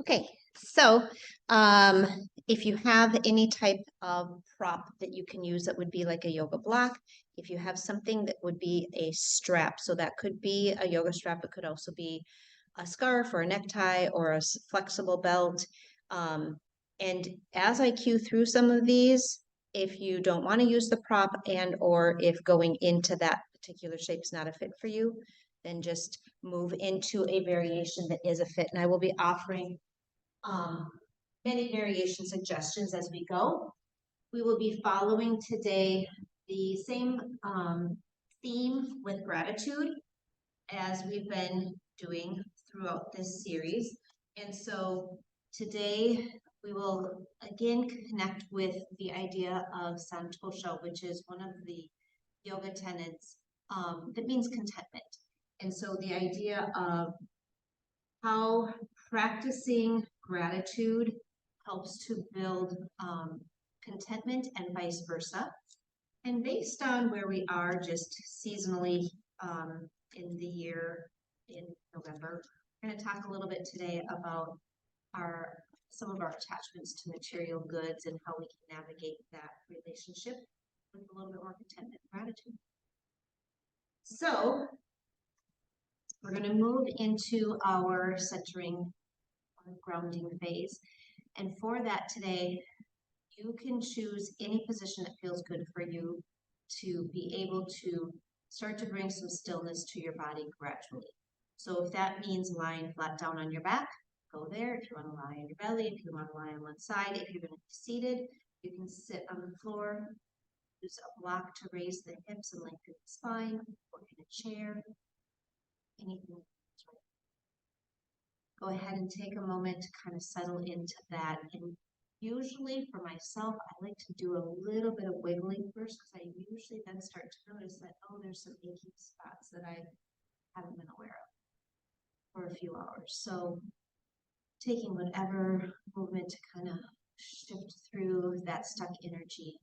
Okay, so um, if you have any type of prop that you can use that would be like a yoga block, if you have something that would be a strap, so that could be a yoga strap, it could also be a scarf or a necktie or a flexible belt. And as I cue through some of these, if you don't want to use the prop and or if going into that particular shape is not a fit for you, then just move into a variation that is a fit. And I will be offering um, many variation suggestions as we go. We will be following today the same theme with gratitude as we've been doing throughout this series. And so today we will again connect with the idea of Santosha, which is one of the yoga tenets that means contentment. And so the idea of how practicing gratitude helps to build contentment and vice versa. And based on where we are just seasonally in the year in November, we're going to talk a little bit today about some of our attachments to material goods and how we can navigate that relationship with a little bit more contentment and gratitude. So we're going to move into our centering or grounding phase. And for that today, you can choose any position that feels good for you to be able to start to bring some stillness to your body gradually. So if that means lying flat down on your back, go there. If you want to lie on your belly, if you want to lie on one side, if you're going to be seated, you can sit on the floor, use a block to raise the hips and lengthen the spine, or in a chair, anything. Go ahead and take a moment to kind of settle into that. And usually for myself, I like to do a little bit of wiggling first because I usually then start to notice that, oh, there's some aching spots that I haven't been aware of for a few hours. So taking whatever movement to kind of shift through that stuck energy.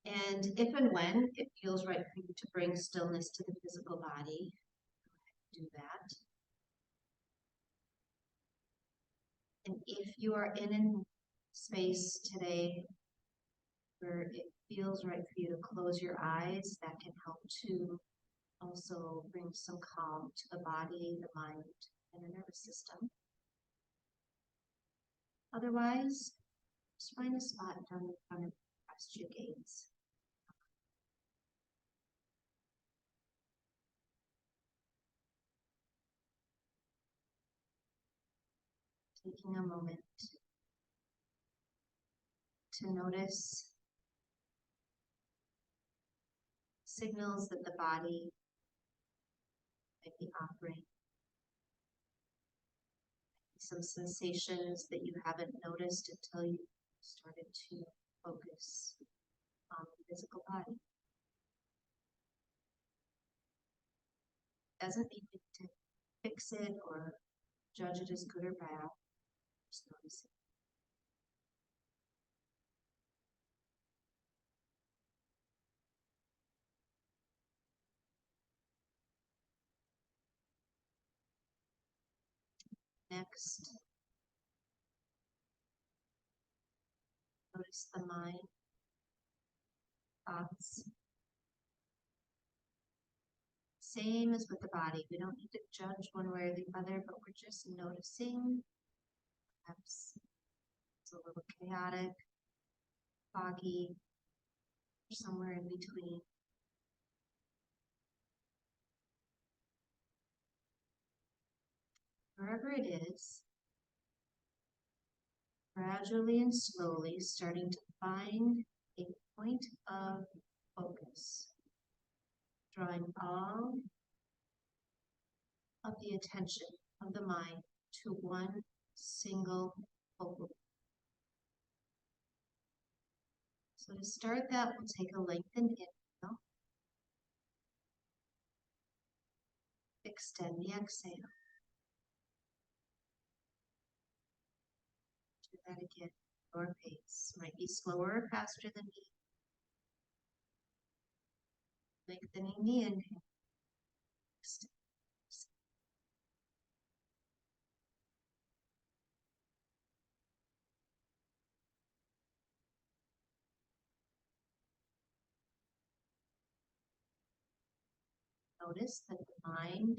And if and when it feels right for you to bring stillness to the physical body, do that. And if you are in a space today where it feels right for you to close your eyes, that can help to also bring some calm to the body, the mind, and the nervous system. Otherwise, just find a spot down in front of you, rest your gaze. Taking a moment to notice signals that the body might be offering. Some sensations that you haven't noticed until you started to focus on the physical body. Doesn't mean to fix it or judge it as good or bad. Just notice it. Next, notice the mind, thoughts. Same as with the body. We don't need to judge one way or the other, but we're just noticing. Perhaps it's a little chaotic, foggy, or somewhere in between. Wherever it is, gradually and slowly starting to find a point of focus, drawing all of the attention of the mind to one single focal point. So to start that, we'll take a lengthened inhale, extend the exhale. Do that again, your pace. Might be slower or faster than me. Lengthening the inhale, extend. notice that the mind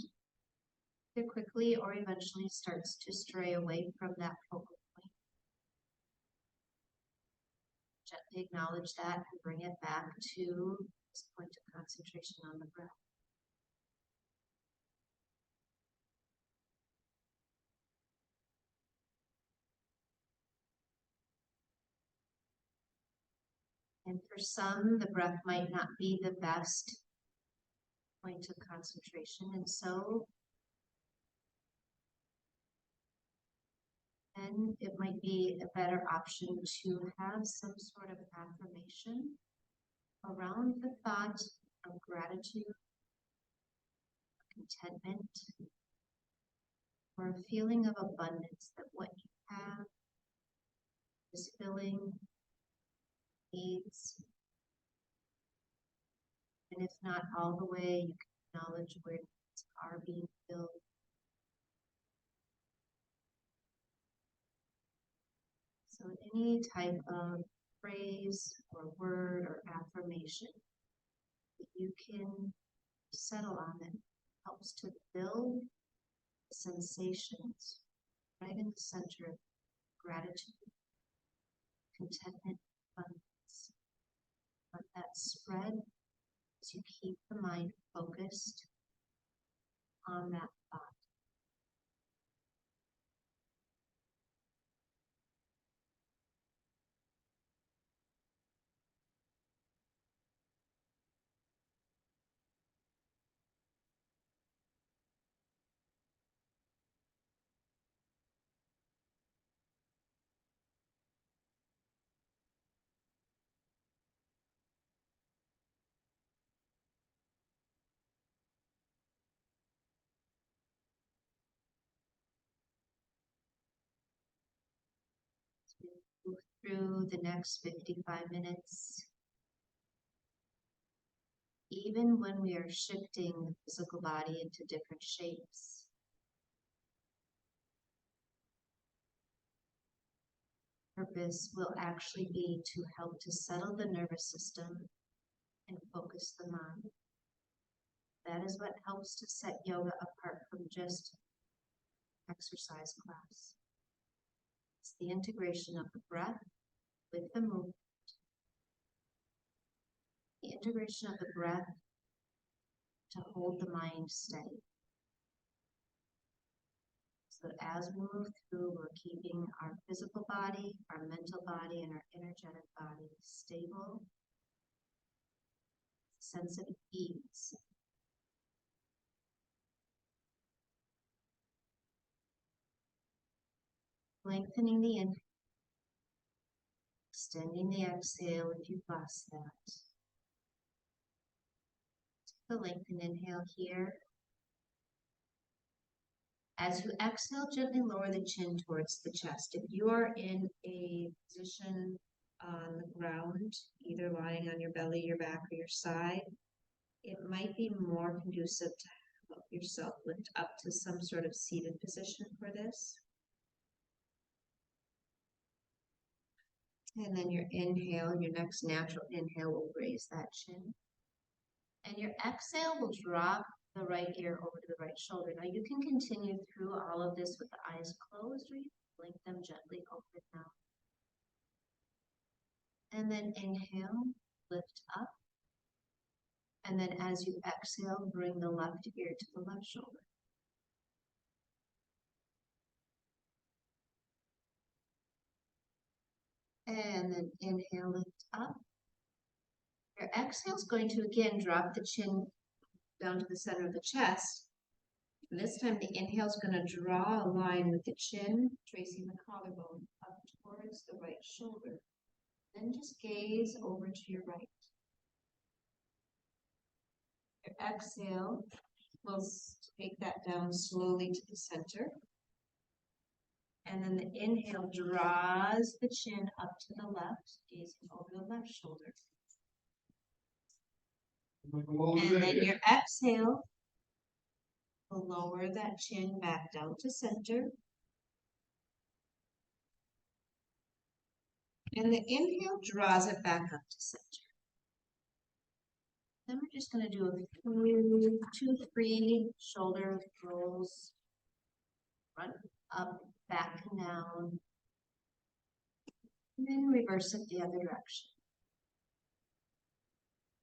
either quickly or eventually starts to stray away from that focal point. Gently acknowledge that and bring it back to this point of concentration on the breath. And for some, the breath might not be the best point of concentration, and so then it might be a better option to have some sort of affirmation around the thought of gratitude, contentment, or a feeling of abundance that what you have is filling needs. And if not all the way, you can acknowledge where needs are being filled. So any type of phrase or word or affirmation that you can settle on that helps to build sensations right in the center of gratitude, contentment, abundance. Let that spread as you keep the mind focused on that thought. Move through the next 55 minutes. Even when we are shifting the physical body into different shapes, purpose will actually be to help to settle the nervous system and focus the mind. That is what helps to set yoga apart from just exercise class. It's the integration of the breath with the movement. The integration of the breath to hold the mind steady. So that as we move through, we're keeping our physical body, our mental body, and our energetic body stable, sense of ease. Lengthening the inhale, extending the exhale if you've lost that. Take a lengthened inhale here. As you exhale, gently lower the chin towards the chest. If you are in a position on the ground, either lying on your belly, your back, or your side, it might be more conducive to help yourself lift up to some sort of seated position for this. And then your inhale, your next natural inhale will raise that chin. And your exhale will drop the right ear over to the right shoulder. Now you can continue through all of this with the eyes closed, or you can blink them gently open now. And then inhale, lift up. And then as you exhale, bring the left ear to the left shoulder. And then inhale, lift up. Your exhale is going to again drop the chin down to the center of the chest. And this time the inhale is going to draw a line with the chin, tracing the collarbone up towards the right shoulder. Then just gaze over to your right. Your exhale will take that down slowly to the center. And then the inhale draws the chin up to the left, gazing over the left shoulder. And then your exhale will lower that chin back down to center. And the inhale draws it back up to center. Then we're just gonna do two, three shoulder rolls. Front, up, back, down. And then reverse it the other direction.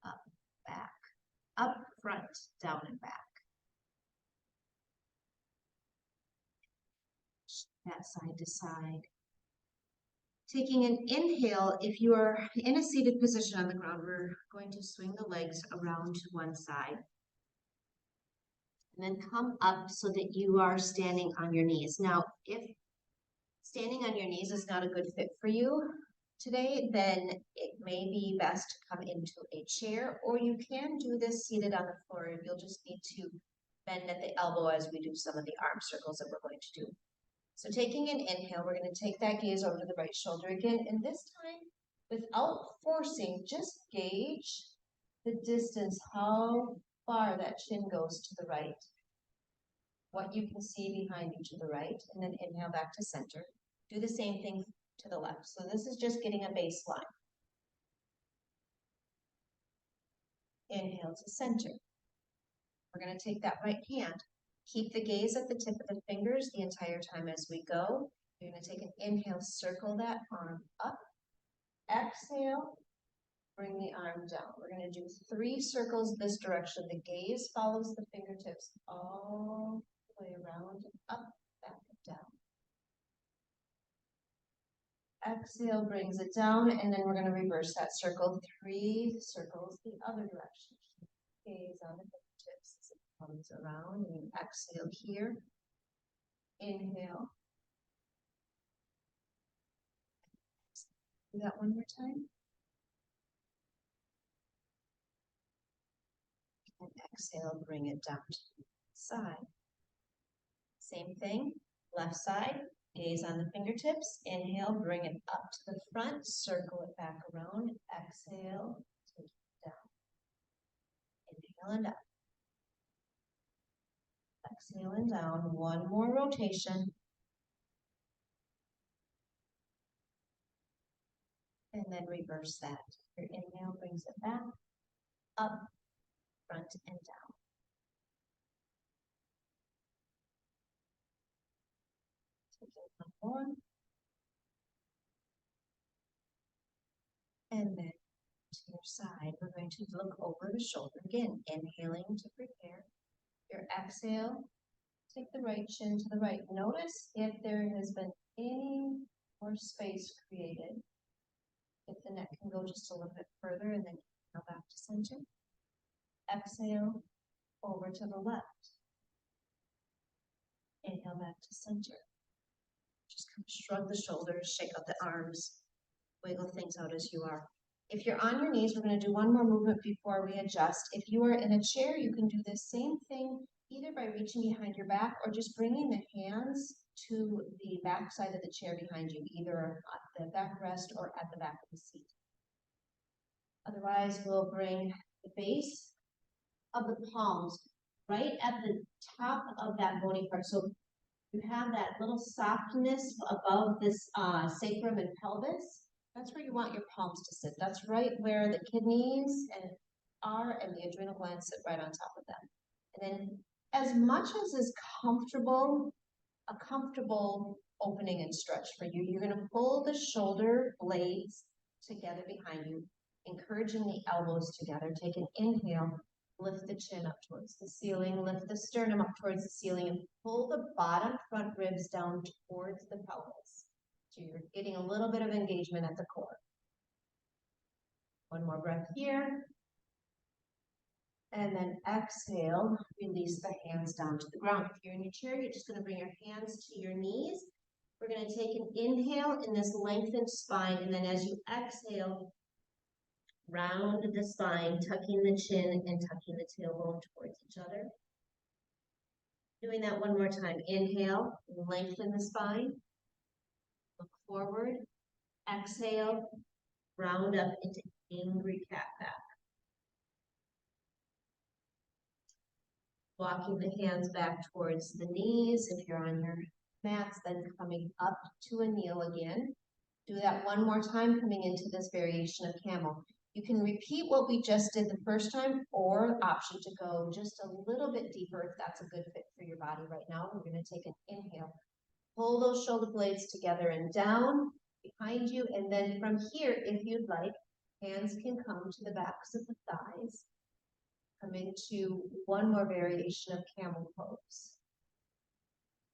Up, back, up, front, down, and back. That side to side. Taking an inhale, if you are in a seated position on the ground, we're going to swing the legs around to one side. And then come up so that you are standing on your knees. Now, if standing on your knees is not a good fit for you today, then it may be best to come into a chair, or you can do this seated on the floor. You'll just need to bend at the elbow as we do some of the arm circles that we're going to do. So taking an inhale, we're going to take that gaze over to the right shoulder again, and this time, without forcing, just gauge the distance, how far that chin goes to the right, what you can see behind you to the right, and then inhale back to center. Do the same thing to the left. So this is just getting a baseline. Inhale to center. We're going to take that right hand. Keep the gaze at the tip of the fingers the entire time as we go. You're going to take an inhale, circle that arm up. Exhale, bring the arm down. We're going to do 3 circles this direction. The gaze follows the fingertips all the way around and up, back, and down. Exhale brings it down, and then we're going to reverse that circle. 3 circles the other direction. Gaze on the fingertips as it comes around, and you exhale here. Inhale. Do that one more time. And exhale, bring it down to the side. Same thing, left side. Gaze on the fingertips. Inhale, bring it up to the front. Circle it back around. Exhale, take it down. Inhale and up. Exhale and down. One more rotation. And then reverse that. Your inhale brings it back, up, front, and down. Taking one more. And then to your side, we're going to look over the shoulder again, inhaling to prepare. Your exhale, take the right shin to the right. Notice if there has been any more space created. If the neck can go just a little bit further, and then inhale back to center. Exhale, over to the left. Inhale back to center. Just kind of shrug the shoulders, shake out the arms, wiggle things out as you are. If you're on your knees, we're going to do one more movement before we adjust. If you are in a chair, you can do the same thing either by reaching behind your back or just bringing the hands to the back side of the chair behind you, either at the backrest or at the back of the seat. Otherwise, we'll bring the base of the palms right at the top of that bony part. So you have that little softness above this sacrum and pelvis. That's where you want your palms to sit. That's right where the kidneys are, and the adrenal glands sit right on top of them. And then as much as is comfortable, a comfortable opening and stretch for you, you're going to pull the shoulder blades together behind you, encouraging the elbows together. Take an inhale, lift the chin up towards the ceiling, lift the sternum up towards the ceiling, and pull the bottom front ribs down towards the pelvis. So you're getting a little bit of engagement at the core. One more breath here. And then exhale, release the hands down to the ground. If you're in your chair, you're just going to bring your hands to your knees. We're going to take an inhale in this lengthened spine, and then as you exhale, round the spine, tucking the chin and tucking the tailbone towards each other. Doing that one more time. Inhale, lengthen the spine. Look forward. Exhale, round up into angry cat back. Walking the hands back towards the knees. If you're on your mats, then coming up to a kneel again. Do that one more time, coming into this variation of camel. You can repeat what we just did the first time, or option to go just a little bit deeper if that's a good fit for your body right now. We're going to take an inhale. Pull those shoulder blades together and down behind you, and then from here, if you'd like, hands can come to the backs of the thighs. Come into one more variation of camel pose.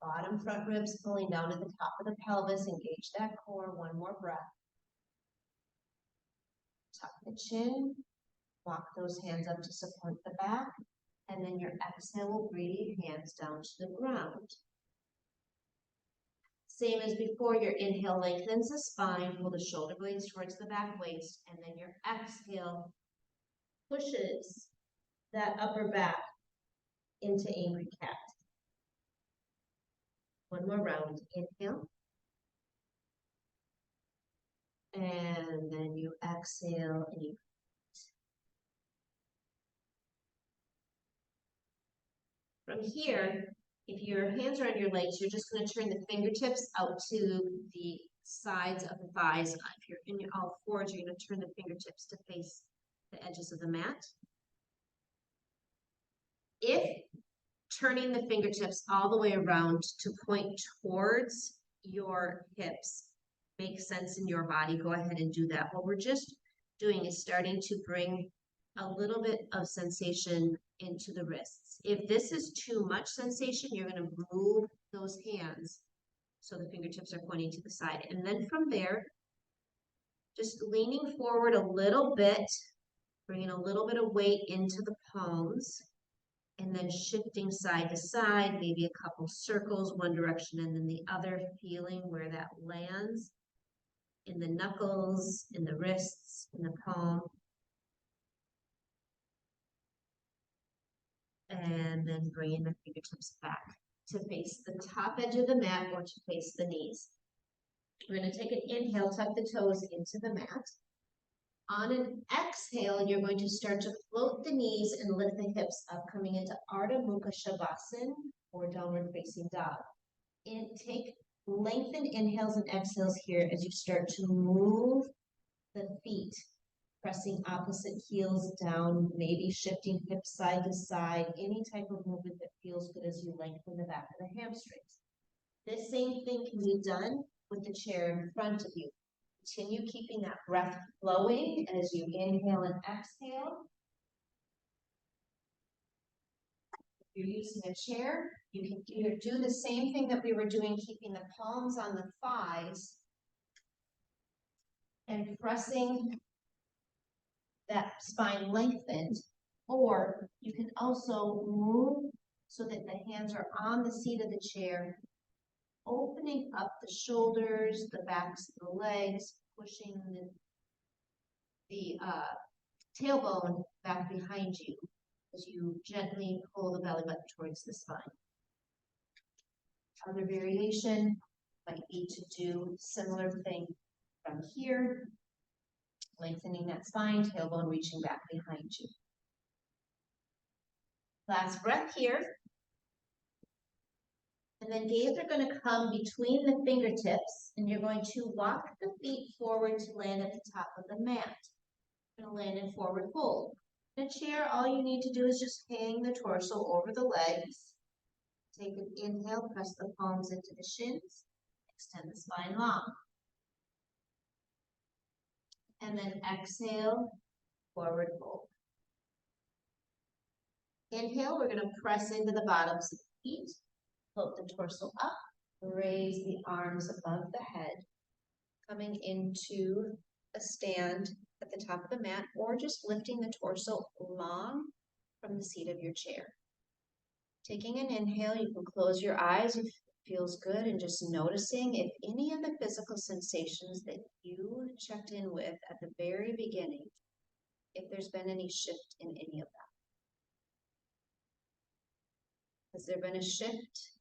Bottom front ribs pulling down to the top of the pelvis. Engage that core. One more breath. Tuck the chin. Walk those hands up to support the back. And then your exhale will breathe hands down to the ground. Same as before, your inhale lengthens the spine. Pull the shoulder blades towards the back waist. And then your exhale pushes that upper back into angry cat. One more round. Inhale. And then you exhale and you from here, if your hands are on your legs, you're just going to turn the fingertips out to the sides of the thighs. If you're in your all fours, you're going to turn the fingertips to face the edges of the mat. If turning the fingertips all the way around to point towards your hips makes sense in your body, go ahead and do that. What we're just doing is starting to bring a little bit of sensation into the wrists. If this is too much sensation, you're going to move those hands so the fingertips are pointing to the side. And then from there, just leaning forward a little bit, bringing a little bit of weight into the palms, and then shifting side to side, maybe a couple circles, one direction and then the other, feeling where that lands in the knuckles, in the wrists, in the palm. And then bringing the fingertips back to face the top edge of the mat or to face the knees. We're going to take an inhale, tuck the toes into the mat. On an exhale, you're going to start to float the knees and lift the hips up, coming into Ardha Mukha Shavasana or downward facing dog. Take lengthened inhales and exhales here as you start to move the feet, pressing opposite heels down, maybe shifting hips side to side, any type of movement that feels good as you lengthen the back of the hamstrings. This same thing can be done with the chair in front of you. Continue keeping that breath flowing as you inhale and exhale. If you're using a chair, you can either do the same thing that we were doing, keeping the palms on the thighs and pressing that spine lengthened, or you can also move so that the hands are on the seat of the chair, opening up the shoulders, the backs of the legs, pushing the tailbone back behind you as you gently pull the belly button towards the spine. Other variation might be to do similar thing from here, lengthening that spine, tailbone reaching back behind you. Last breath here. And then gaze are going to come between the fingertips, and you're going to walk the feet forward to land at the top of the mat. You're going to land in forward fold. In a chair, all you need to do is just hang the torso over the legs. Take an inhale, press the palms into the shins, extend the spine long. And then exhale, forward fold. Inhale, we're going to press into the bottoms of the feet. Float the torso up, raise the arms above the head, coming into a stand at the top of the mat, or just lifting the torso long from the seat of your chair. Taking an inhale, you can close your eyes if it feels good, and just noticing if any of the physical sensations that you checked in with at the very beginning, if there's been any shift in any of that. Has there been a shift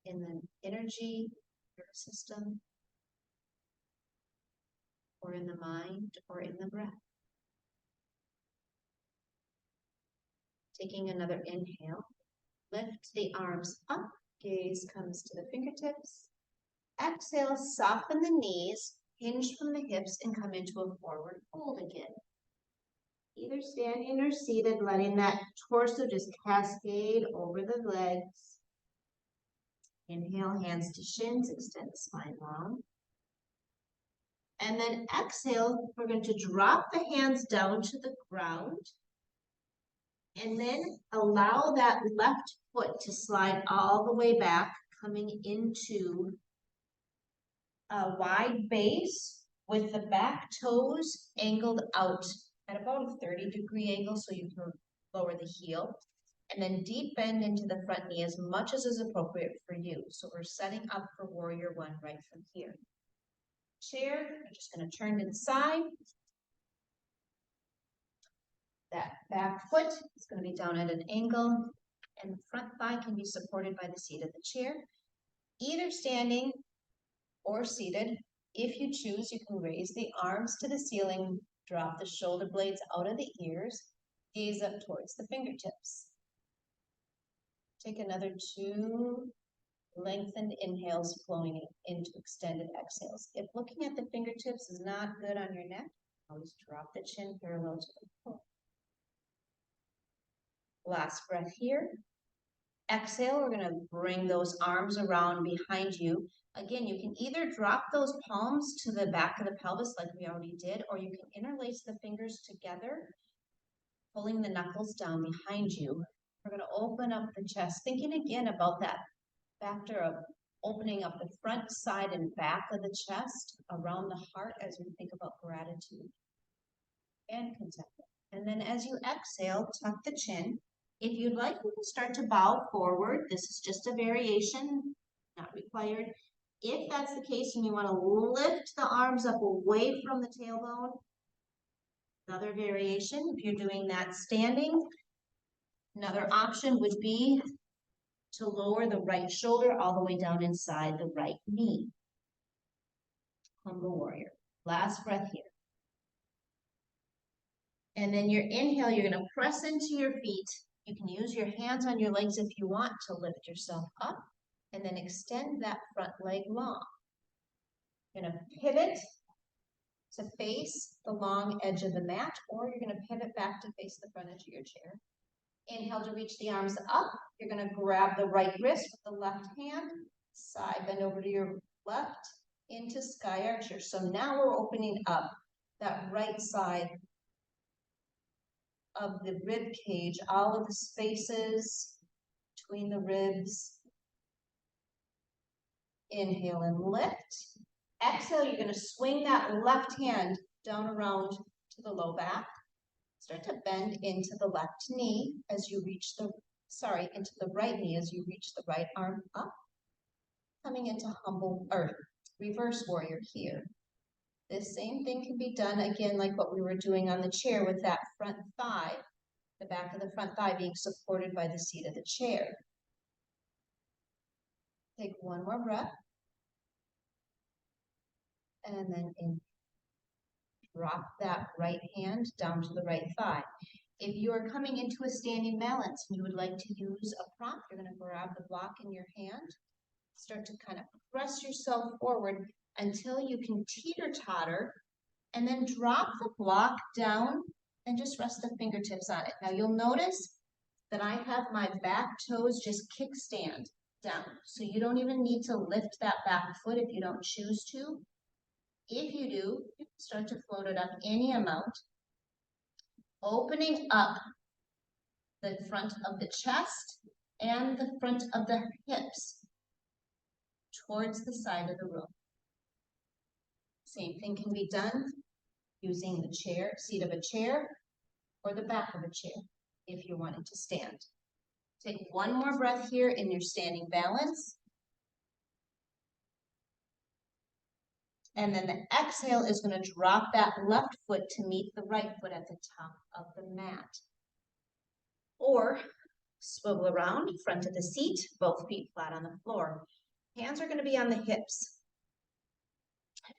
in the energy, nervous system, or in the mind, or in the breath? Taking another inhale, lift the arms up, gaze comes to the fingertips. Exhale, soften the knees, hinge from the hips, and come into a forward fold again. Either standing or seated, letting that torso just cascade over the legs. Inhale, hands to shins, extend the spine long. And then exhale, we're going to drop the hands down to the ground. And then allow that left foot to slide all the way back, coming into a wide base with the back toes angled out at about a 30-degree angle so you can lower the heel. And then deep bend into the front knee as much as is appropriate for you. So we're setting up for warrior one right from here. Chair, I'm just going to turn to the side. That back foot is going to be down at an angle, and the front thigh can be supported by the seat of the chair. Either standing or seated. If you choose, you can raise the arms to the ceiling, drop the shoulder blades out of the ears, gaze up towards the fingertips. Take another 2 lengthened inhales flowing into extended exhales. If looking at the fingertips is not good on your neck, always drop the chin parallel to the floor. Last breath here. Exhale, we're going to bring those arms around behind you. Again, you can either drop those palms to the back of the pelvis like we already did, or you can interlace the fingers together, pulling the knuckles down behind you. We're going to open up the chest, thinking again about that factor of opening up the front, side, and back of the chest around the heart as we think about gratitude and contentment. And then as you exhale, tuck the chin. If you'd like, you can start to bow forward. This is just a variation, not required. If that's the case and you want to lift the arms up away from the tailbone, another variation. If you're doing that standing, another option would be to lower the right shoulder all the way down inside the right knee. Humble warrior. Last breath here. And then your inhale, you're going to press into your feet. You can use your hands on your legs if you want to lift yourself up, and then extend that front leg long. You're going to pivot to face the long edge of the mat, or you're going to pivot back to face the front edge of your chair. Inhale to reach the arms up. You're going to grab the right wrist with the left hand, side bend over to your left into sky archer. So now we're opening up that right side of the rib cage, all of the spaces between the ribs. Inhale and lift. Exhale, you're going to swing that left hand down around to the low back. Start to bend into the left knee as you reach into the right knee as you reach the right arm up. Coming into reverse warrior here. This same thing can be done again like what we were doing on the chair with that front thigh, the back of the front thigh being supported by the seat of the chair. Take one more breath. And then drop that right hand down to the right thigh. If you are coming into a standing balance and you would like to use a prop, you're going to grab the block in your hand, start to kind of press yourself forward until you can teeter-totter, and then drop the block down and just rest the fingertips on it. Now you'll notice that I have my back toes just kickstand down. So you don't even need to lift that back foot if you don't choose to. If you do, you can start to float it up any amount, opening up the front of the chest and the front of the hips towards the side of the room. Same thing can be done using the seat of a chair or the back of a chair if you're wanting to stand. Take one more breath here in your standing balance. And then the exhale is going to drop that left foot to meet the right foot at the top of the mat. Or swivel around, front of the seat, both feet flat on the floor. Hands are going to be on the hips.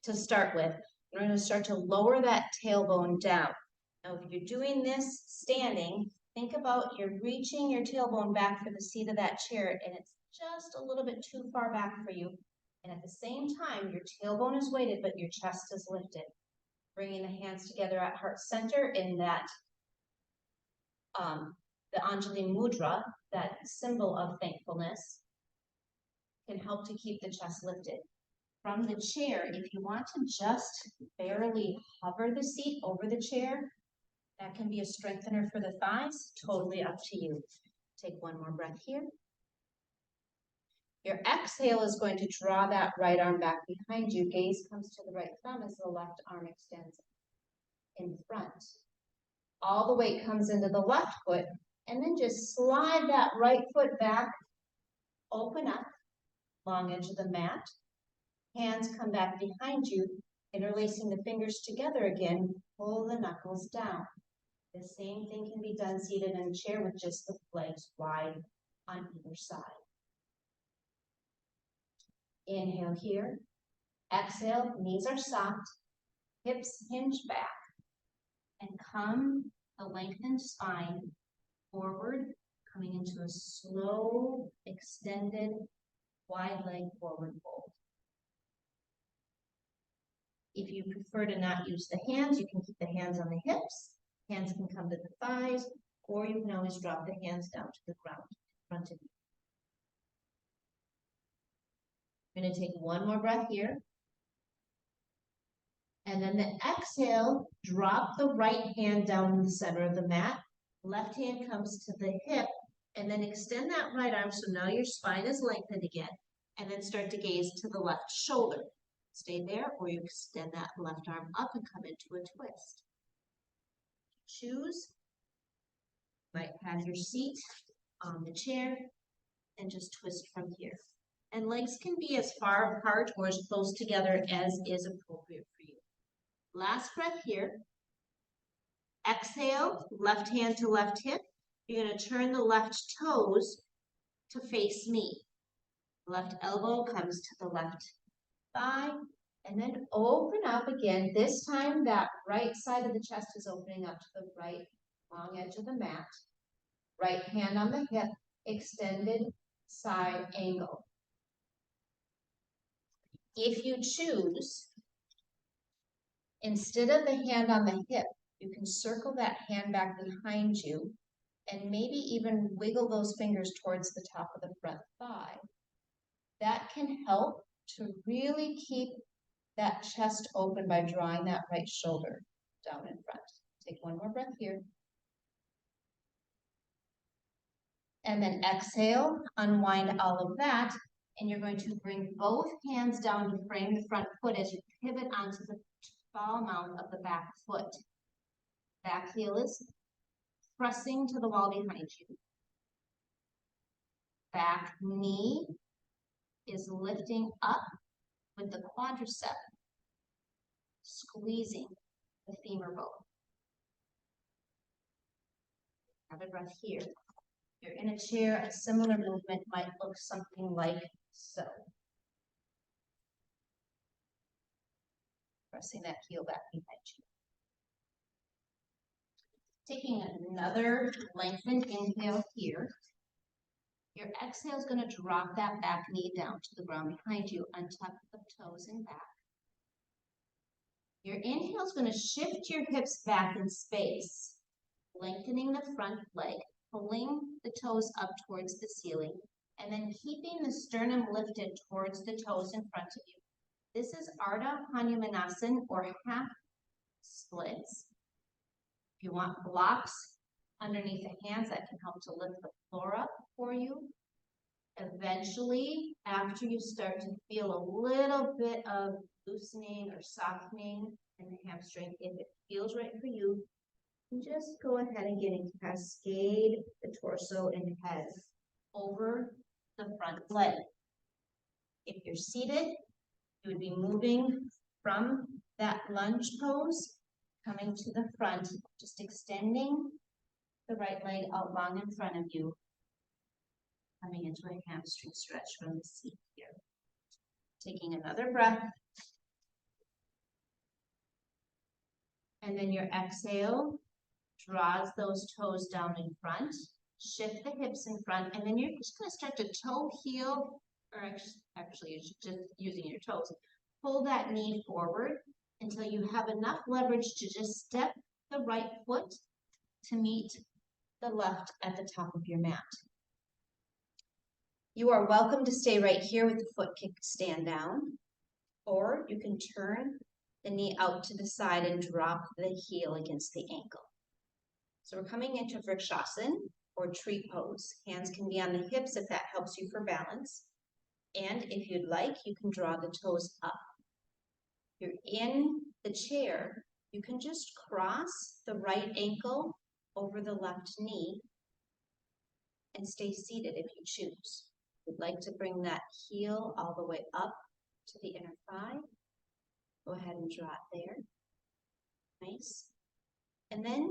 To start with, you're going to start to lower that tailbone down. Now, if you're doing this standing, think about you're reaching your tailbone back for the seat of that chair, and it's just a little bit too far back for you. And at the same time, your tailbone is weighted, but your chest is lifted. Bringing the hands together at heart center in that the Anjali Mudra, that symbol of thankfulness, can help to keep the chest lifted. From the chair, if you want to just barely hover the seat over the chair, that can be a strengthener for the thighs, totally up to you. Take one more breath here. Your exhale is going to draw that right arm back behind you. Gaze comes to the right thumb as the left arm extends in front. All the weight comes into the left foot, and then just slide that right foot back, open up, long edge of the mat. Hands come back behind you, interlacing the fingers together again, pull the knuckles down. The same thing can be done seated in a chair with just the legs wide on either side. Inhale here. Exhale, knees are soft, hips hinge back, and come the lengthened spine forward, coming into a slow, extended, wide leg forward fold. If you prefer to not use the hands, you can keep the hands on the hips, hands can come to the thighs, or you can always drop the hands down to the ground in front of you. I'm going to take one more breath here. And then the exhale, drop the right hand down in the center of the mat. Left hand comes to the hip, and then extend that right arm so now your spine is lengthened again. And then start to gaze to the left shoulder. Stay there, or you extend that left arm up and come into a twist. Choose. You might have your seat on the chair and just twist from here. And legs can be as far apart or as close together as is appropriate for you. Last breath here. Exhale, left hand to left hip. You're going to turn the left toes to face me. Left elbow comes to the left thigh, and then open up again. This time that right side of the chest is opening up to the right long edge of the mat. Right hand on the hip, extended side angle. If you choose, instead of the hand on the hip, you can circle that hand back behind you and maybe even wiggle those fingers towards the top of the front thigh. That can help to really keep that chest open by drawing that right shoulder down in front. Take one more breath here. And then exhale, unwind all of that, and you're going to bring both hands down to frame the front foot as you pivot onto the ball mount of the back foot. Back heel is pressing to the wall behind you. Back knee is lifting up with the quadricep, squeezing the femur bone. Have a breath here. You're in a chair, a similar movement might look something like so. Pressing that heel back behind you. Taking another lengthened inhale here. Your exhale is going to drop that back knee down to the ground behind you, untuck the toes and back. Your inhale is going to shift your hips back in space, lengthening the front leg, pulling the toes up towards the ceiling, and then keeping the sternum lifted towards the toes in front of you. This is Ardha Hanumanasana, or half splits. If you want blocks underneath the hands, that can help to lift the floor up for you. Eventually, after you start to feel a little bit of loosening or softening in the hamstring, if it feels right for you, just go ahead and get into cascade the torso and head over the front leg. If you're seated, you would be moving from that lunge pose, coming to the front, just extending the right leg out long in front of you, coming into a hamstring stretch from the seat here. Taking another breath. And then your exhale draws those toes down in front, shift the hips in front, and then you're just going to start to toe heel, or actually you're just using your toes. Pull that knee forward until you have enough leverage to just step the right foot to meet the left at the top of your mat. You are welcome to stay right here with the foot kickstand down, or you can turn the knee out to the side and drop the heel against the ankle. So we're coming into Vrikshasana or tree pose. Hands can be on the hips if that helps you for balance. And if you'd like, you can draw the toes up. If you're in the chair, you can just cross the right ankle over the left knee and stay seated if you choose. If you'd like to bring that heel all the way up to the inner thigh, go ahead and draw it there. Nice. And then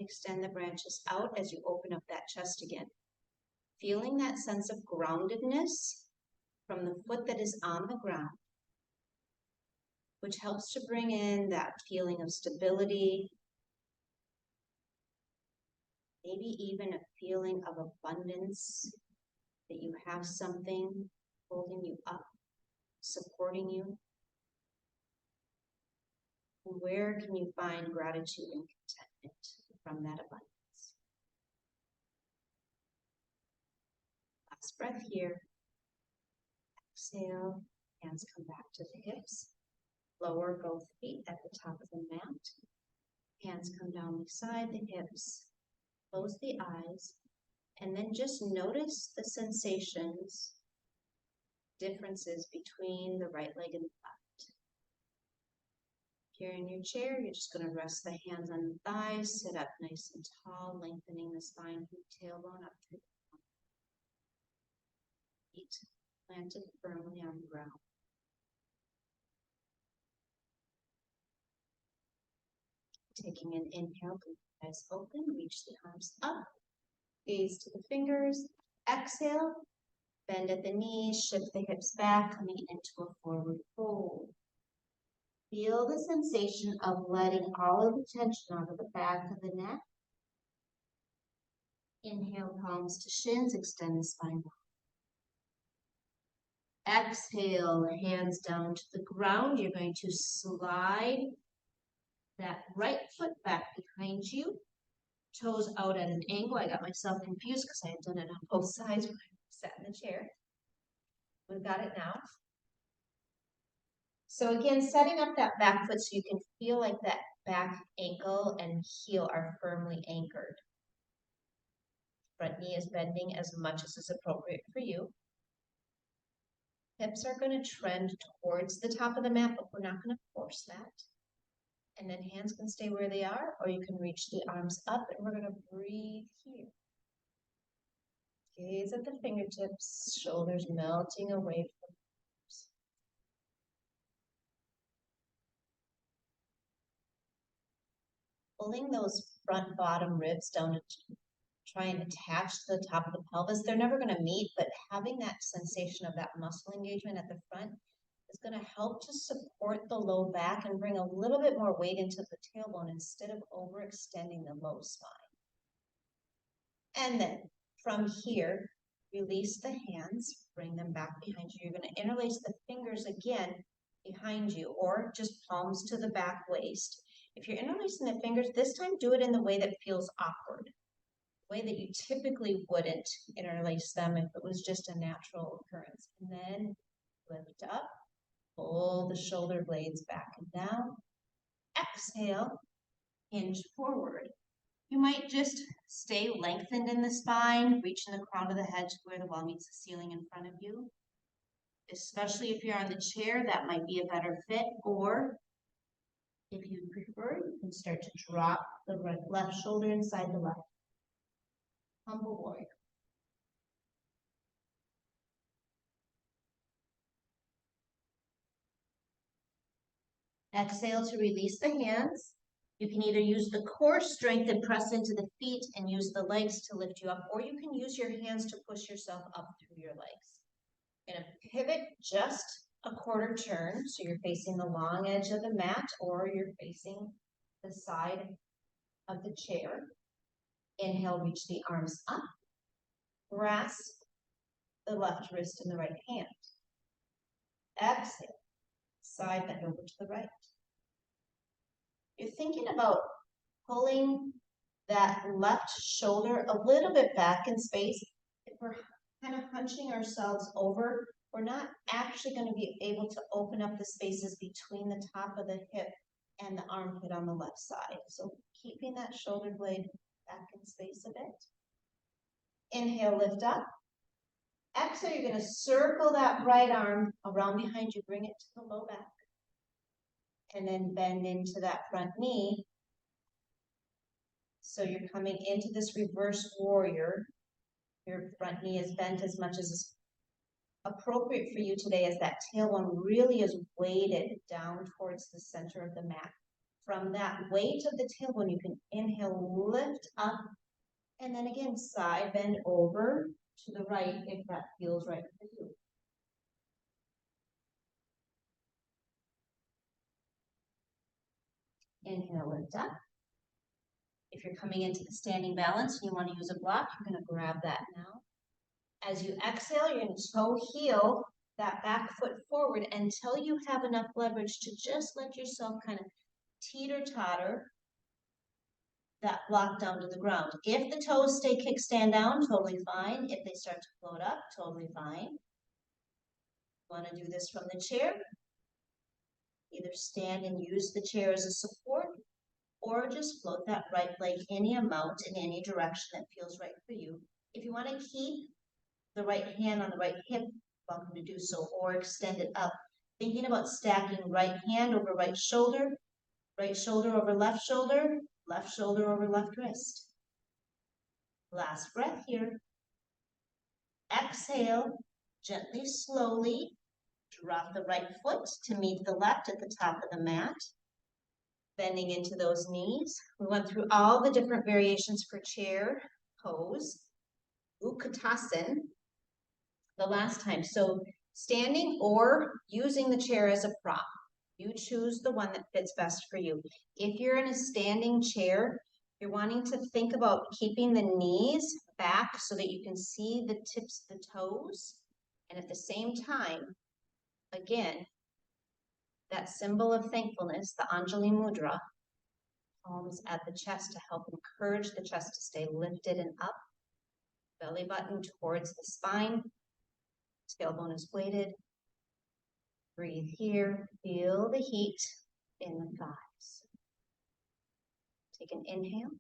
extend the branches out as you open up that chest again. Feeling that sense of groundedness from the foot that is on the ground, which helps to bring in that feeling of stability, maybe even a feeling of abundance, that you have something holding you up, supporting you. And where can you find gratitude and contentment from that abundance? Last breath here. Exhale, hands come back to the hips. Lower both feet at the top of the mat. Hands come down beside the hips. Close the eyes. And then just notice the sensations, differences between the right leg and the left. If you're in your chair, you're just going to rest the hands on the thighs, sit up nice and tall, lengthening the spine from the tailbone up through the feet, planted firmly on the ground. Taking an inhale, keep the eyes open, reach the arms up, gaze to the fingers. Exhale, bend at the knees, shift the hips back, coming into a forward fold. Feel the sensation of letting all of the tension out of the back of the neck. Inhale, palms to shins, extend the spine. Exhale, hands down to the ground. You're going to slide that right foot back behind you. Toes out at an angle. I got myself confused because I had done it on both sides when I sat in the chair. We've got it now. So again, setting up that back foot so you can feel like that back ankle and heel are firmly anchored. Front knee is bending as much as is appropriate for you. Hips are going to trend towards the top of the mat, but we're not going to force that. And then hands can stay where they are, or you can reach the arms up, and we're going to breathe here. Gaze at the fingertips, shoulders melting away from the hips. Pulling those front bottom ribs down to try and attach to the top of the pelvis. They're never going to meet, but having that sensation of that muscle engagement at the front is going to help to support the low back and bring a little bit more weight into the tailbone instead of overextending the low spine. And then from here, release the hands, bring them back behind you. You're going to interlace the fingers again behind you, or just palms to the back waist. If you're interlacing the fingers, this time do it in the way that feels awkward, the way that you typically wouldn't interlace them if it was just a natural occurrence. And then lift up, pull the shoulder blades back and down. Exhale, hinge forward. You might just stay lengthened in the spine, reaching the crown of the head to where the wall meets the ceiling in front of you. Especially if you're on the chair, that might be a better fit. Or if you prefer, you can start to drop the left shoulder inside the left. Humble warrior. Exhale to release the hands. You can either use the core strength and press into the feet and use the legs to lift you up, or you can use your hands to push yourself up through your legs. You're going to pivot just a quarter turn, so you're facing the long edge of the mat, or you're facing the side of the chair. Inhale, reach the arms up. Grasp the left wrist in the right hand. Exhale, side bend over to the right. You're thinking about pulling that left shoulder a little bit back in space. If we're kind of hunching ourselves over, we're not actually going to be able to open up the spaces between the top of the hip and the armpit on the left side. So keeping that shoulder blade back in space a bit. Inhale, lift up. Exhale, you're going to circle that right arm around behind you, bring it to the low back. And then bend into that front knee. So you're coming into this reverse warrior. Your front knee is bent as much as is appropriate for you today, as that tailbone really is weighted down towards the center of the mat. From that weight of the tailbone, you can inhale, lift up, and then again, side bend over to the right if that feels right for you. Inhale, lift up. If you're coming into the standing balance and you want to use a block, you're going to grab that now. As you exhale, you're going to toe heel that back foot forward until you have enough leverage to just let yourself kind of teeter-totter that block down to the ground. If the toes stay kickstand down, totally fine. If they start to float up, totally fine. Want to do this from the chair? Either stand and use the chair as a support, or just float that right leg any amount in any direction that feels right for you. If you want to keep the right hand on the right hip, welcome to do so, or extend it up. Thinking about stacking right hand over right shoulder over left shoulder over left wrist. Last breath here. Exhale, gently, slowly, drop the right foot to meet the left at the top of the mat. Bending into those knees. We went through all the different variations for chair pose. Utkatasana the last time. So standing or using the chair as a prop. You choose the one that fits best for you. If you're in a standing chair, you're wanting to think about keeping the knees back so that you can see the tips of the toes. And at the same time, again, that symbol of thankfulness, the Anjali Mudra, palms at the chest to help encourage the chest to stay lifted and up. Belly button towards the spine. Tailbone is weighted. Breathe here. Feel the heat in the thighs. Take an inhale.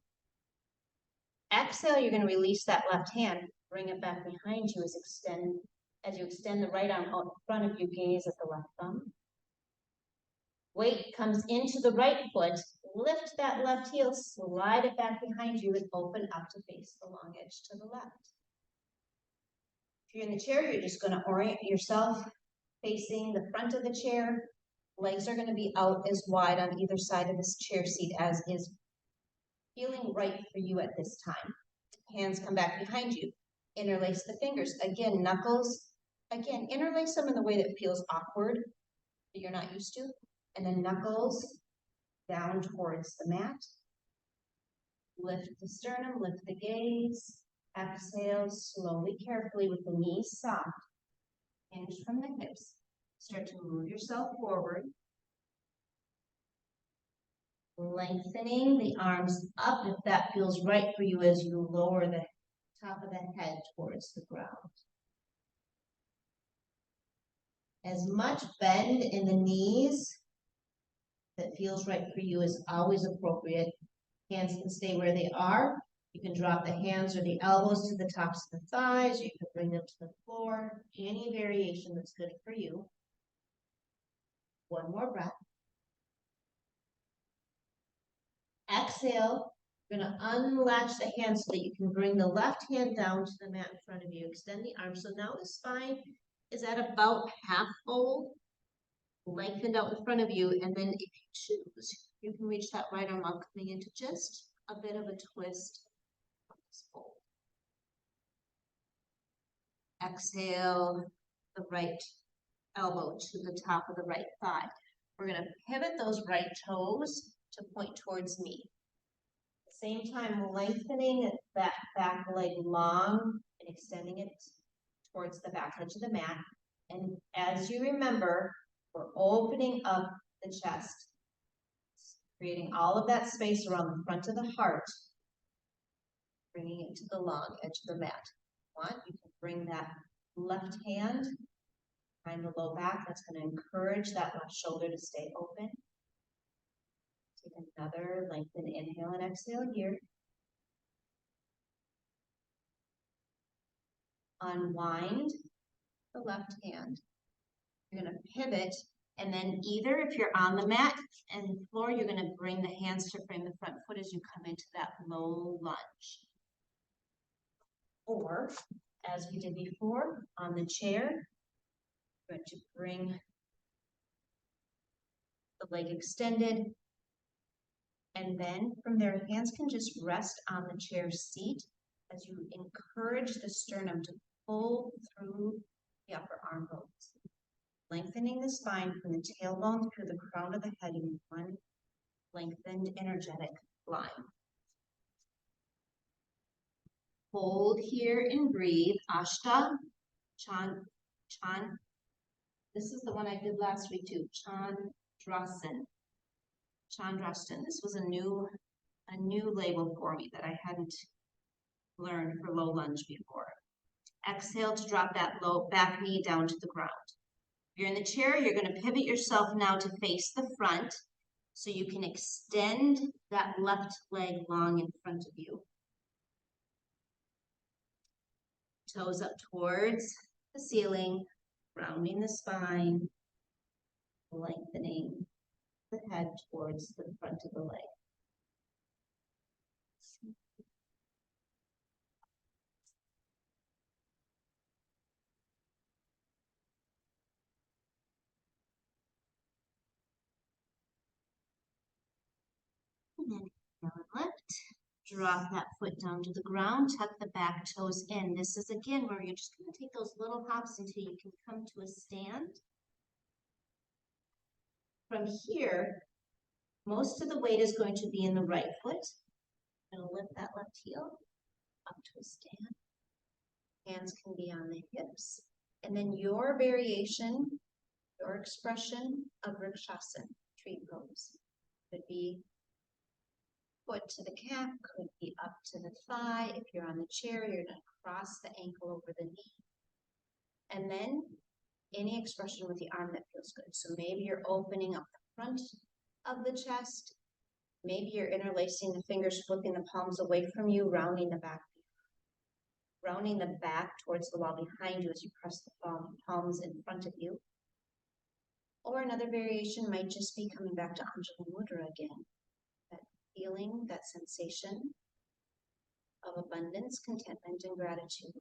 Exhale, you're going to release that left hand. Bring it back behind you as you extend the right arm out in front of you, gaze at the left thumb. Weight comes into the right foot. Lift that left heel, slide it back behind you, and open up to face the long edge to the left. If you're in the chair, you're just going to orient yourself facing the front of the chair. Legs are going to be out as wide on either side of this chair seat as is feeling right for you at this time. Hands come back behind you. Interlace the fingers. Again, knuckles. Again, interlace them in the way that feels awkward, that you're not used to. And then knuckles down towards the mat. Lift the sternum, lift the gaze. Exhale slowly, carefully with the knees soft. Hinge from the hips. Start to move yourself forward. Lengthening the arms up if that feels right for you as you lower the top of the head towards the ground. As much bend in the knees that feels right for you is always appropriate. Hands can stay where they are. You can drop the hands or the elbows to the tops of the thighs, or you can bring them to the floor. Any variation that's good for you. One more breath. Exhale. You're going to unlatch the hands so that you can bring the left hand down to the mat in front of you. Extend the arms. So now the spine is at about half fold, lengthened out in front of you. And then if you choose, you can reach that right arm up, coming into just a bit of a twist. Fold. Exhale the right elbow to the top of the right thigh. We're going to pivot those right toes to point towards me. At the same time, lengthening that back leg long and extending it towards the back edge of the mat. And as you remember, we're opening up the chest, creating all of that space around the front of the heart. bringing it to the long edge of the mat. You can bring that left hand behind the low back. That's going to encourage that left shoulder to stay open. Take another lengthen inhale and exhale here. Unwind the left hand. You're going to pivot, and then either if you're on the mat and the floor, you're going to bring the hands to frame the front foot as you come into that low lunge. Or, as we did before, on the chair, you're going to bring the leg extended, and then from there, hands can just rest on the chair seat as you encourage the sternum to pull through the upper arm bones. Lengthening the spine from the tailbone through the crown of the head in one lengthened, energetic line. Hold here and breathe. Ashta, Chan. This is the one I did last week too. Chandrasan. This was a new label for me that I hadn't learned for low lunge before. Exhale to drop that low back knee down to the ground. If you're in the chair, you're going to pivot yourself now to face the front so you can extend that left leg long in front of you. Toes up towards the ceiling, rounding the spine, lengthening the head towards the front of the leg. And then down and lift. Drop that foot down to the ground, tuck the back toes in. This is again where you're just going to take those little hops until you can come to a stand. From here, most of the weight is going to be in the right foot. I'm going to lift that left heel up to a stand. Hands can be on the hips. And then your variation, your expression of Vrikshasana, tree pose, could be foot to the calf, could be up to the thigh. If you're on the chair, you're going to cross the ankle over the knee. And then any expression with the arm that feels good. So maybe you're opening up the front of the chest. Maybe you're interlacing the fingers, flipping the palms away from you, rounding the back towards the wall behind you as you press the palms in front of you. Or another variation might just be coming back to Anjali Mudra again. That feeling, that sensation of abundance, contentment, and gratitude.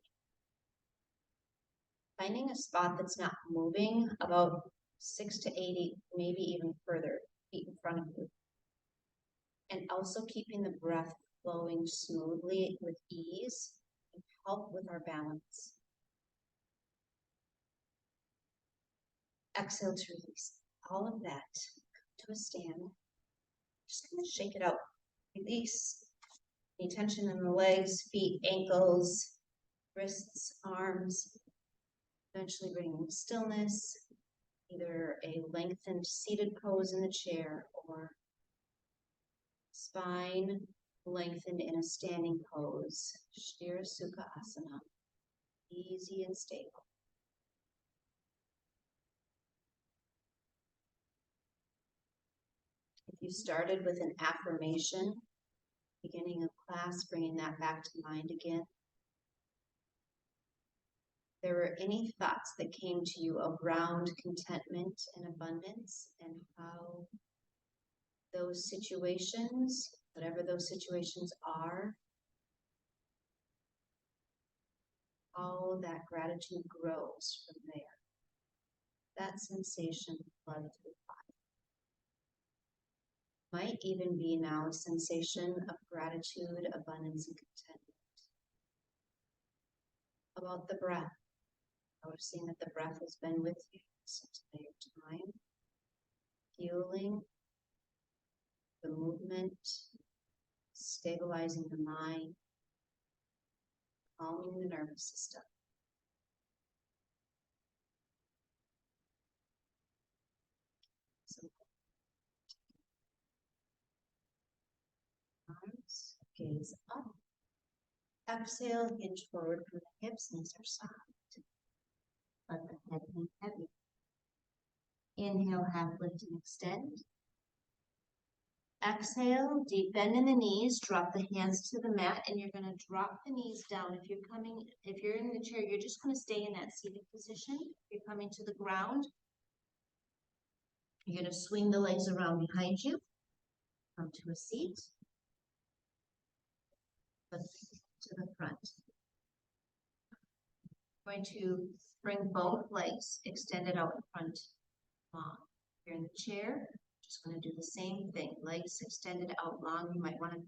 Finding a spot that's not moving about 6 to 8, maybe even further, feet in front of you. And also keeping the breath flowing smoothly with ease and help with our balance. Exhale to release all of that to a stand. Just kind of shake it out. Release any tension in the legs, feet, ankles, wrists, arms. Eventually bringing stillness, either a lengthened seated pose in the chair or spine lengthened in a standing pose. Sthira Sukha Asana. Easy and stable. If you started with an affirmation, beginning of class, bringing that back to mind again. There were any thoughts that came to you around contentment and abundance and how those situations, whatever those situations are, how that gratitude grows from there. That sensation flood through the body. Might even be now a sensation of gratitude, abundance, and contentment. About the breath. Noticing that the breath has been with you this entire time. Fueling the movement, stabilizing the mind, calming the nervous system. So, arms, gaze up. Exhale, hinge forward from the hips, knees are soft. Let the head hang heavy. Inhale, half lift and extend. Exhale, deep bend in the knees, drop the hands to the mat, and you're gonna drop the knees down. If you're in the chair, you're just gonna stay in that seated position. If you're coming to the ground, you're gonna swing the legs around behind you, come to a seat, look to the front. Going to bring both legs extended out in front long. If you're in the chair, just going to do the same thing. Legs extended out long. You might want to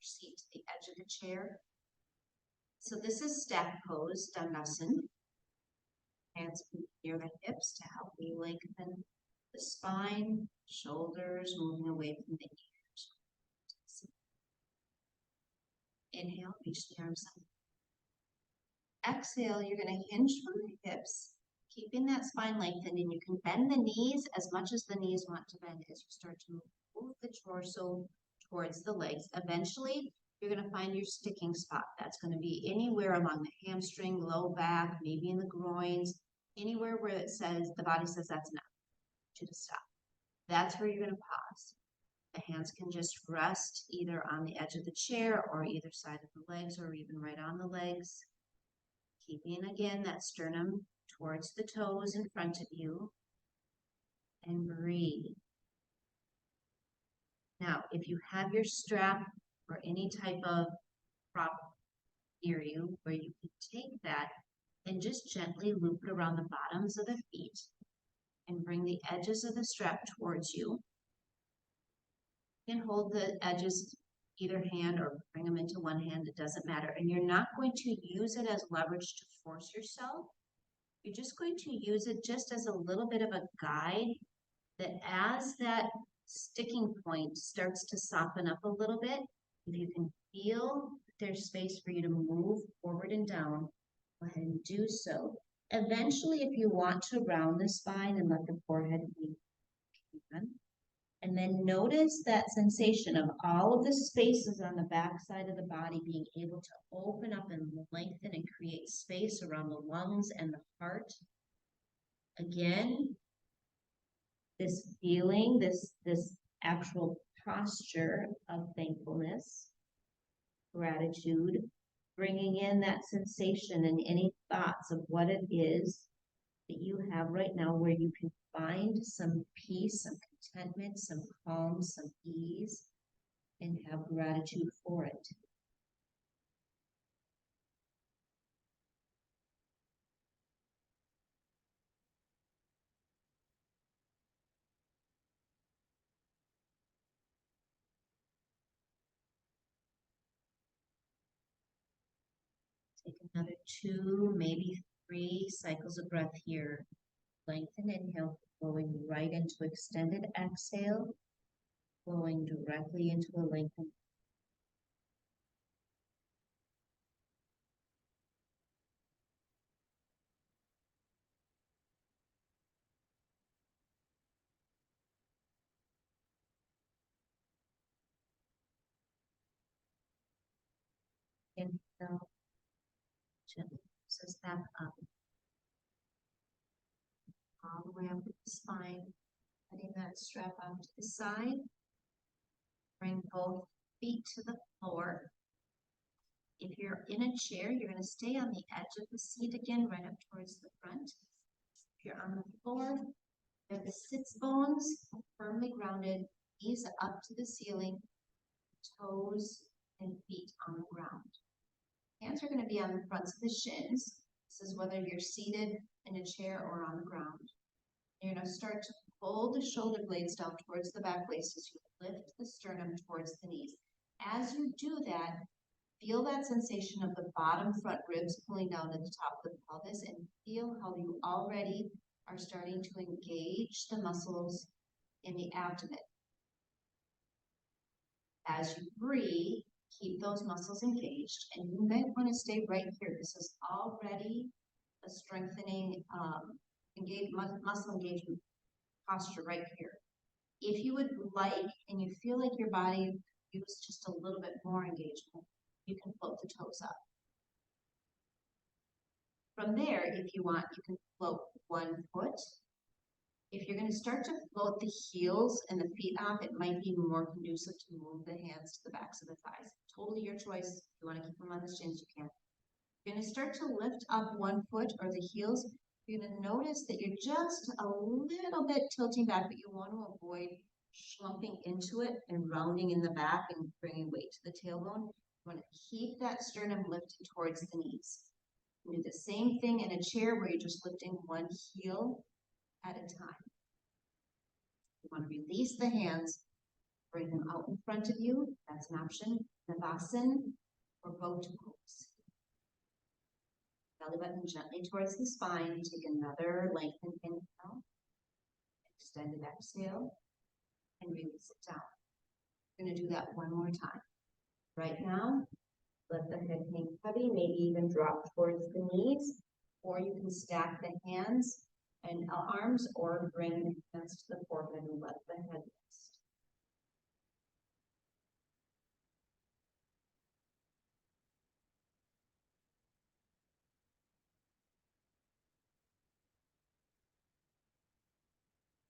seat to the edge of the chair. So this is stack pose, Dandasana. Hands near the hips to help you lengthen the spine, shoulders moving away from the ears. Inhale, reach the arms up. Exhale, you're going to hinge from the hips, keeping that spine lengthened, and you can bend the knees as much as the knees want to bend as you start to move the torso towards the legs. Eventually, you're going to find your sticking spot. That's going to be anywhere along the hamstring, low back, maybe in the groins, anywhere where it says, the body says that's enough, to stop. That's where you're going to pause. The hands can just rest either on the edge of the chair or either side of the legs or even right on the legs. Keeping again that sternum towards the toes in front of you, and breathe. Now, if you have your strap or any type of prop near you where you can take that and just gently loop it around the bottoms of the feet and bring the edges of the strap towards you. You can hold the edges either hand or bring them into one hand, it doesn't matter. And you're not going to use it as leverage to force yourself. You're just going to use it just as a little bit of a guide that as that sticking point starts to soften up a little bit, if you can feel there's space for you to move forward and down, go ahead and do so. Eventually, if you want to round the spine and let the forehead be even, and then notice that sensation of all of the spaces on the back side of the body being able to open up and lengthen and create space around the lungs and the heart. Again, this feeling, this actual posture of thankfulness, gratitude, bringing in that sensation and any thoughts of what it is that you have right now where you can find some peace, some contentment, some calm, some ease, and have gratitude for it. Take another 2, maybe 3 cycles of breath here. Lengthen inhale, flowing right into extended exhale, flowing directly into a lengthened. Inhale, gently process back up, all the way up the spine, letting that strap out to the side. Bring both feet to the floor. If you're in a chair, you're going to stay on the edge of the seat again, right up towards the front. If you're on the floor, you have the sits bones firmly grounded, knees up to the ceiling, toes and feet on the ground. Hands are going to be on the fronts of the shins. This is whether you're seated in a chair or on the ground. You're going to start to pull the shoulder blades down towards the back waist as you lift the sternum towards the knees. As you do that, feel that sensation of the bottom front ribs pulling down to the top of the pelvis, and feel how you already are starting to engage the muscles in the abdomen. As you breathe, keep those muscles engaged, and you might want to stay right here. This is already a strengthening muscle engagement posture right here. If you would like, and you feel like your body use just a little bit more engagement, you can float the toes up. From there, if you want, you can float one foot. If you're going to start to float the heels and the feet off, it might be more conducive to move the hands to the backs of the thighs. Totally your choice. If you want to keep them on the shins, you can. You're going to start to lift up one foot or the heels. You're going to notice that you're just a little bit tilting back, but you want to avoid slumping into it and rounding in the back and bringing weight to the tailbone. You want to keep that sternum lifted towards the knees. Do the same thing in a chair where you're just lifting one heel at a time. You want to release the hands, bring them out in front of you. That's an option. Navasan or boat pose. Belly button gently towards the spine. Take another lengthened inhale. Extended exhale. And release it down. We're going to do that one more time. Right now, let the head hang heavy, maybe even drop towards the knees, or you can stack the hands and arms, or bring the hands to the forehead and let the head rest.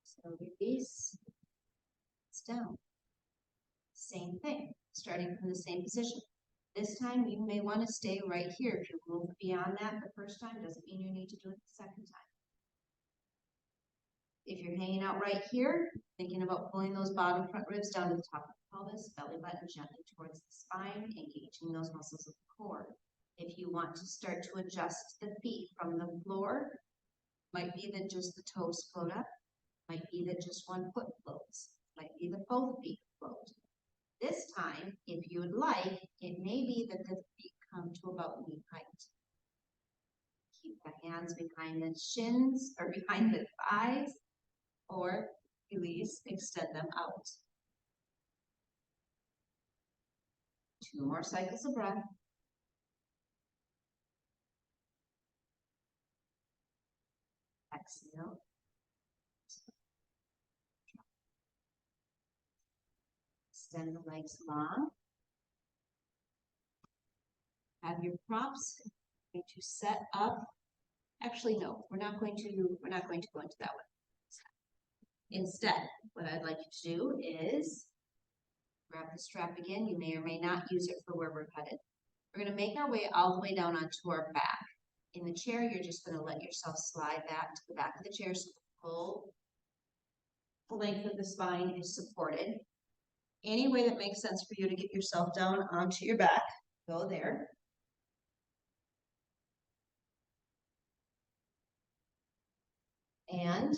So release, it's down. Same thing, starting from the same position. This time you may want to stay right here. If you move beyond that the first time, doesn't mean you need to do it the second time. If you're hanging out right here, thinking about pulling those bottom front ribs down to the top of the pelvis, belly button gently towards the spine, engaging those muscles of the core. If you want to start to adjust the feet from the floor, might be that just the toes float up, might be that just one foot floats, might be that both feet float. This time, if you would like, it may be that the feet come to about knee height. Keep the hands behind the shins or behind the thighs, or release, extend them out. 2 more cycles of breath. Exhale. Extend the legs long. Have your props going to set up. Actually, no, we're not going to go into that one. Instead, what I'd like you to do is grab the strap again. You may or may not use it for where we're headed. We're going to make our way all the way down onto our back. In the chair, you're just going to let yourself slide back to the back of the chair so the full length of the spine is supported. Any way that makes sense for you to get yourself down onto your back, go there. And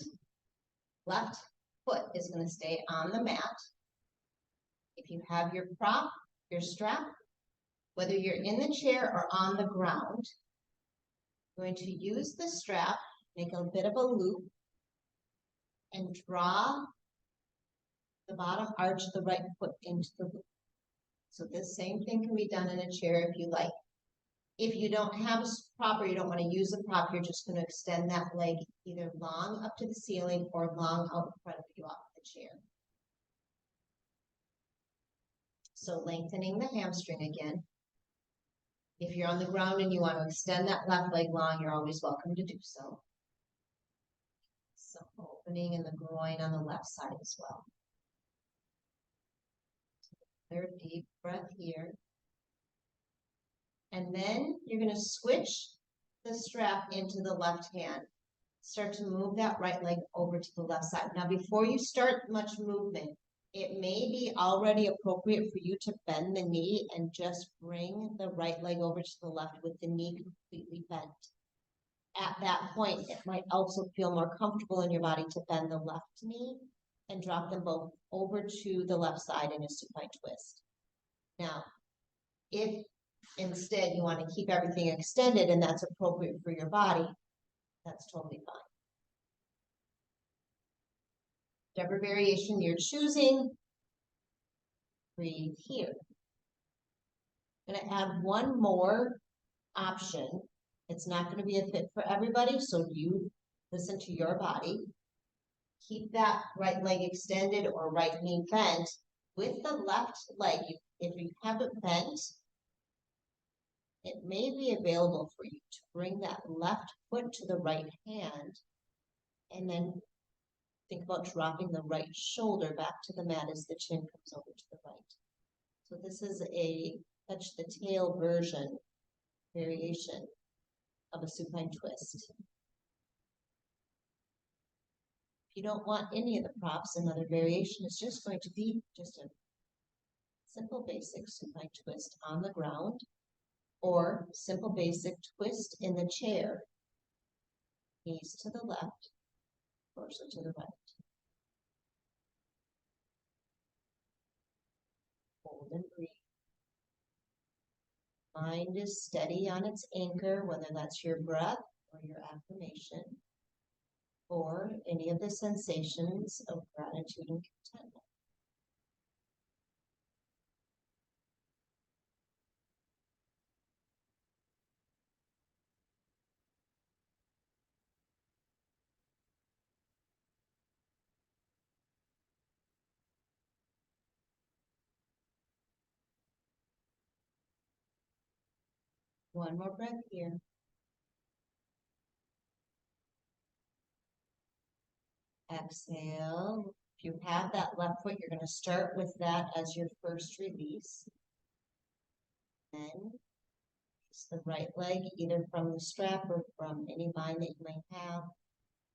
left foot is going to stay on the mat. If you have your prop, your strap, whether you're in the chair or on the ground, you're going to use the strap, make a bit of a loop, and draw the bottom arch of the right foot into the loop. So this same thing can be done in a chair if you like. If you don't have a prop or you don't want to use a prop, you're just going to extend that leg either long up to the ceiling or long out in front of you off the chair. So lengthening the hamstring again. If you're on the ground and you want to extend that left leg long, you're always welcome to do so. Some opening in the groin on the left side as well. Another deep breath here. And then you're going to switch the strap into the left hand. Start to move that right leg over to the left side. Now, before you start much movement, it may be already appropriate for you to bend the knee and just bring the right leg over to the left with the knee completely bent. At that point, it might also feel more comfortable in your body to bend the left knee and drop them both over to the left side in a supine twist. Now, if instead you want to keep everything extended and that's appropriate for your body, that's totally fine. Whichever variation you're choosing, breathe here. I'm going to add one more option. It's not going to be a fit for everybody, so you listen to your body. Keep that right leg extended or right knee bent. With the left leg, if you have it bent, it may be available for you to bring that left foot to the right hand and then think about dropping the right shoulder back to the mat as the chin comes over to the right. So this is a touch the tail version, variation of a supine twist. If you don't want any of the props, another variation is just going to be just a simple basic supine twist on the ground or simple basic twist in the chair. Knees to the left, torso to the right. Hold and breathe. Mind is steady on its anchor, whether that's your breath or your affirmation, or any of the sensations of gratitude and contentment. One more breath here. Exhale. If you have that left foot, you're going to start with that as your first release. Then release the right leg, either from the strap or from any bind that you may have.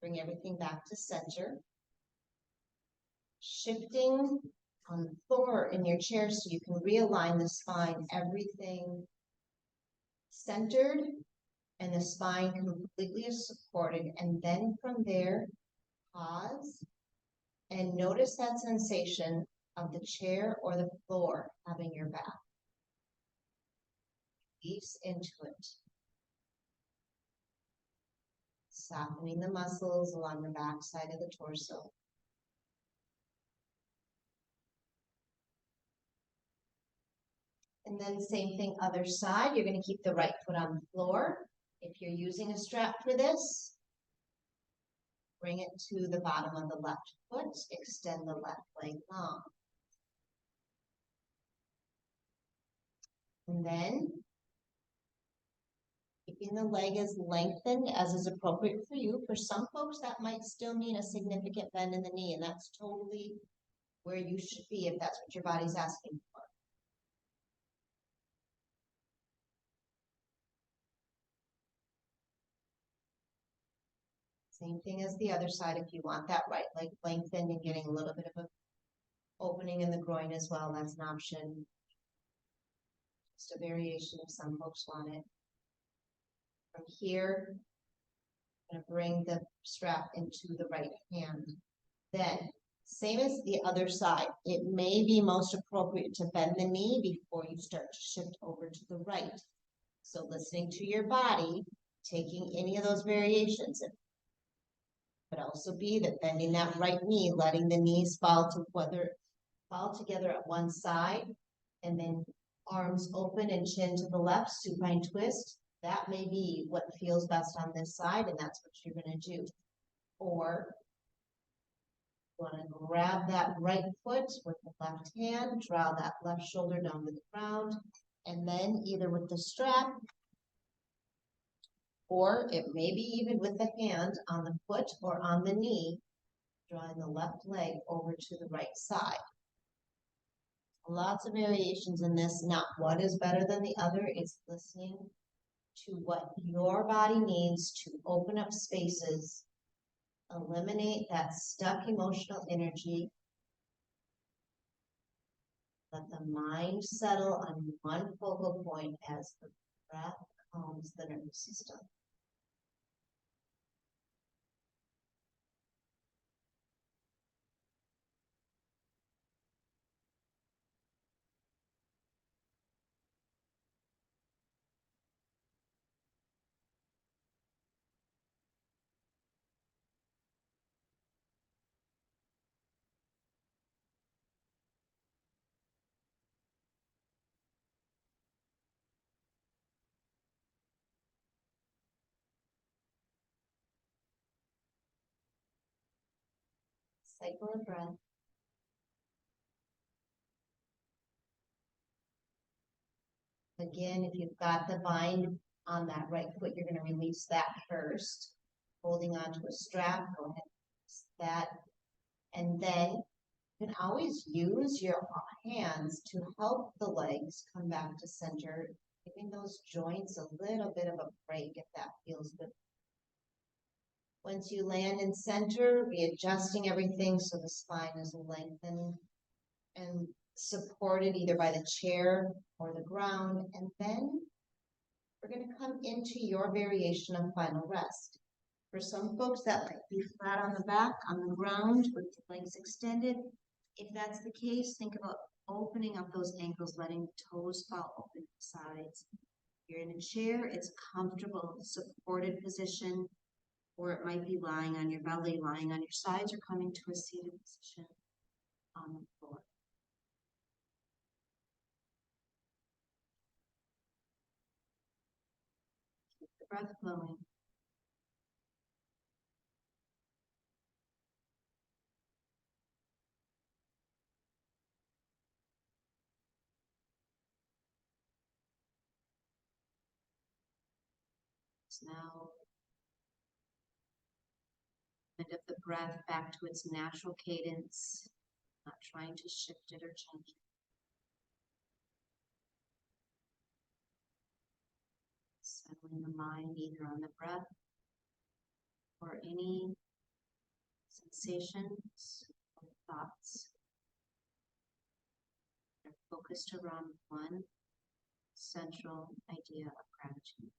Bring everything back to center. Shifting on the floor in your chair so you can realign the spine, everything centered and the spine completely is supported. And then from there, pause and notice that sensation of the chair or the floor having your back. Release into it. Softening the muscles along the back side of the torso. And then same thing, other side. You're going to keep the right foot on the floor. If you're using a strap for this, bring it to the bottom of the left foot. Extend the left leg long. And then, keeping the leg as lengthened as is appropriate for you. For some folks, that might still mean a significant bend in the knee, and that's totally where you should be if that's what your body's asking for. Same thing as the other side. If you want that right leg lengthened and getting a little bit of an opening in the groin as well, that's an option. Just a variation if some folks want it. From here, I'm going to bring the strap into the right hand. Then, same as the other side, it may be most appropriate to bend the knee before you start to shift over to the right. So listening to your body, taking any of those variations. It could also be that bending that right knee, letting the knees fall together at one side, and then arms open and chin to the left, supine twist. That may be what feels best on this side, and that's what you're going to do. Or you want to grab that right foot with the left hand, draw that left shoulder down to the ground, and then either with the strap, or it may be even with the hand on the foot or on the knee, drawing the left leg over to the right side. Lots of variations in this, not one is better than the other. It's listening to what your body needs to open up spaces, eliminate that stuck emotional energy, let the mind settle on one focal point as the breath calms the nervous system. Cycle of breath. Again, if you've got the bind on that right foot, you're going to release that first. Holding onto a strap, go ahead, release that. And then you can always use your hands to help the legs come back to center, giving those joints a little bit of a break if that feels good. Once you land in center, readjusting everything so the spine is lengthened and supported either by the chair or the ground. And then we're going to come into your variation of final rest. For some folks, that might be flat on the back, on the ground, with the legs extended. If that's the case, think about opening up those ankles, letting the toes fall open to the sides. If you're in a chair, it's comfortable, supported position, or it might be lying on your belly, lying on your sides, or coming to a seated position on the floor. Keep the breath flowing. Now, end of the breath back to its natural cadence, not trying to shift it or change it. Settling the mind either on the breath or any sensations or thoughts that are focused around one central idea of gratitude.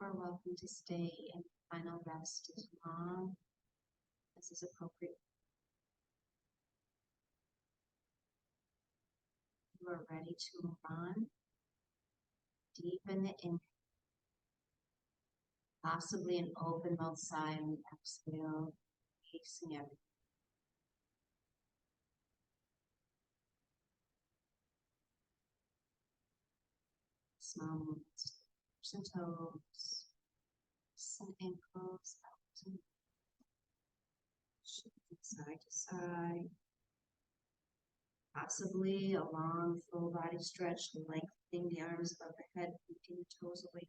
You are welcome to stay in final rest as long as is appropriate. You are ready to move on. Deepen the inhale, possibly an open mouth sigh on the exhale, releasing everything. Small movements, toes and toes, some ankles, out and shifting side to side. Possibly a long full body stretch, lengthening the arms above the head, lifting the toes away.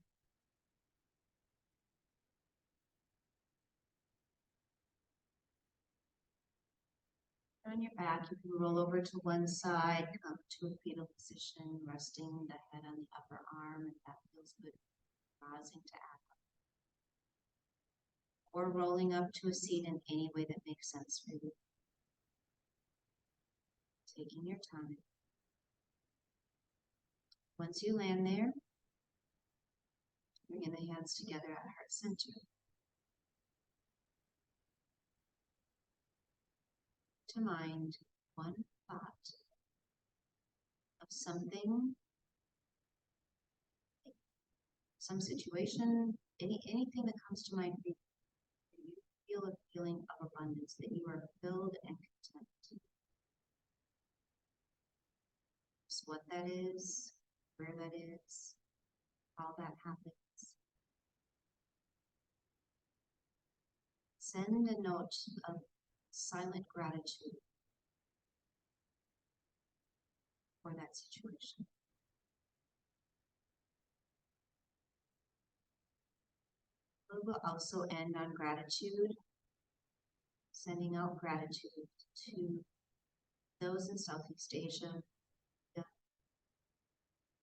On your back, you can roll over to one side, come to a fetal position, resting the head on the upper arm, if that feels good, pausing to act. Or rolling up to a seat in any way that makes sense for you. Taking your time. Once you land there, bring the hands together at heart center. To mind one thought of something, some situation, anything that comes to mind for you, that you feel a feeling of abundance, that you are filled and content. Just what that is, where that is, how that happens. Send a note of silent gratitude for that situation. We will also end on gratitude, sending out gratitude to those in Southeast Asia that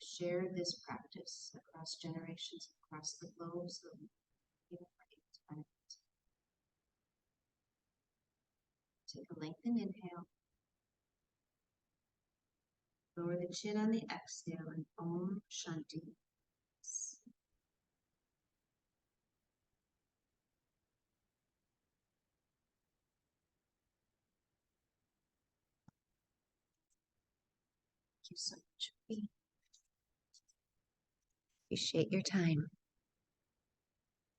share this practice across generations, across the globe, so we are able to benefit. Take a lengthened inhale. Lower the chin on the exhale and Om Shanti. Thank you so much. Appreciate your time.